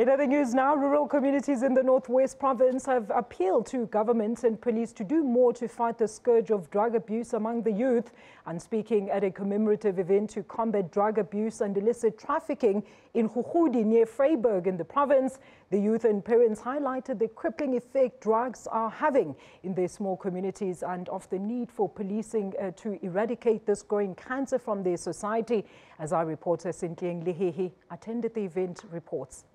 In other news now, rural communities in the Northwest Province have appealed to government and police to do more to fight the scourge of drug abuse among the youth. And speaking at a commemorative event to combat drug abuse and illicit trafficking in Huhudi near Vryburg in the province, the youth and parents highlighted the crippling effect drugs are having in their small communities and of the need for policing to eradicate this growing cancer from their society. As our reporter Single-eng Lehihi attended the event reports.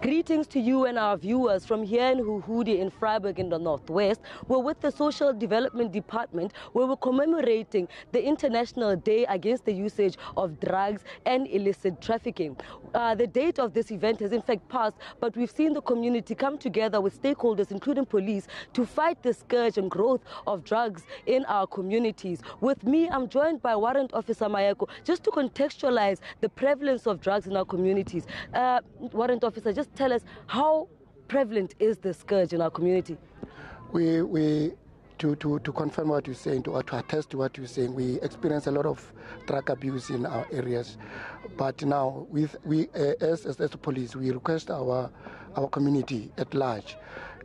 Greetings to you and our viewers from here in Huhudi in Vryburg in the Northwest. We're with the Social Development Department where we're commemorating the International Day Against the Usage of Drugs and Illicit Trafficking. The date of this event has in fact passed, but we've seen the community come together with stakeholders, including police, to fight the scourge and growth of drugs in our communities. With me, I'm joined by Warrant Officer Mayeko, just to contextualize the prevalence of drugs in our communities. Warrant Officer, just tell us, how prevalent is the scourge in our community? To confirm what you're saying, to attest to what you're saying, we experience a lot of drug abuse in our areas. But now, as the police, we request our community at large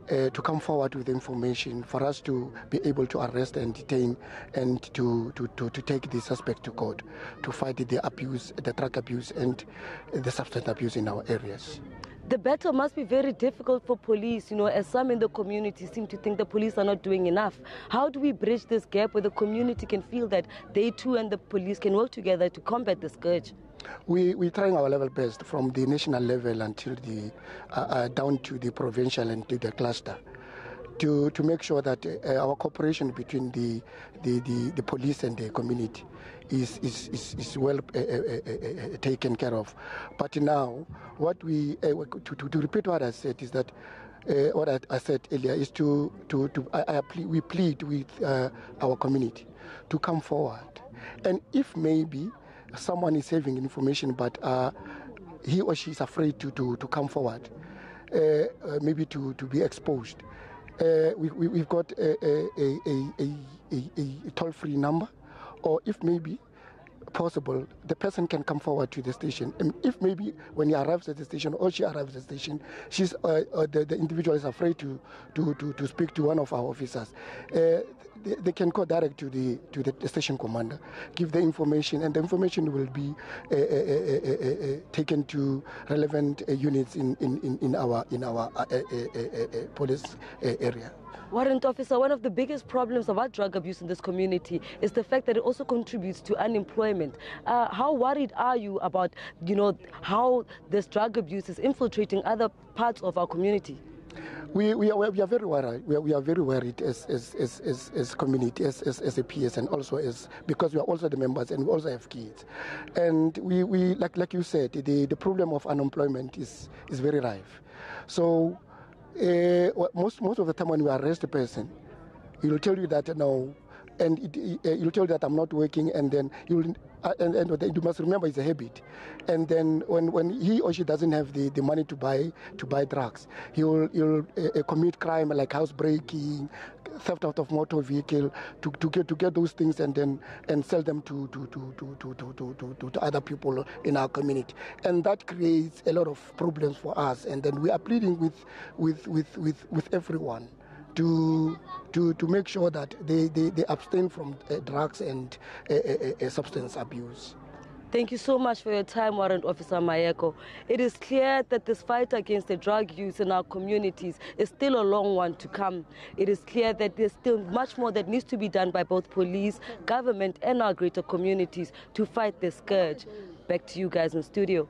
to come forward with information for us to be able to arrest and detain and to take the suspect to court to fight the abuse, the drug abuse and the substance abuse in our areas. The battle must be very difficult for police, as some in the community seem to think the police are not doing enough. How do we bridge this gap where the community can feel that they too and the police can work together to combat the scourge? We're trying our level best from the national level until down to the provincial and to the cluster to make sure that our cooperation between the police and the community is well taken care of. But now, what to repeat what I said is that what I said earlier is we plead with our community to come forward, and if maybe someone is having information but he or she is afraid to come forward, maybe to be exposed, we've got a toll-free number, or if maybe possible, the person can come forward to the station. And if maybe when he arrives at the station or she arrives at the station, the individual is afraid to speak to one of our officers, they can go direct to the station commander, give the information, and the information will be taken to relevant units in our police area. Warrant Officer, one of the biggest problems about drug abuse in this community is the fact that it also contributes to unemployment. How worried are you about, how this drug abuse is infiltrating other parts of our community? We are very worried. We are very worried as community, as a PS, and also because we are also the members and we also have kids. And we like you said, the problem of unemployment is very rife. So most of the time when we arrest a person, he will tell you that no, and he'll tell you that I'm not working, and then you must remember it's a habit. And then when he or she doesn't have the money to buy drugs, he'll commit crime like housebreaking, theft out of motor vehicle to get those things and sell them to other people in our community, and that creates a lot of problems for us. And then we are pleading with everyone to make sure that they abstain from drugs and substance abuse. Thank you so much for your time, Warrant Officer Mayeko. It is clear that this fight against the drug use in our communities is still a long one to come. It is clear that there's still much more that needs to be done by both police, government, and our greater communities to fight this scourge. Back to you guys in studio.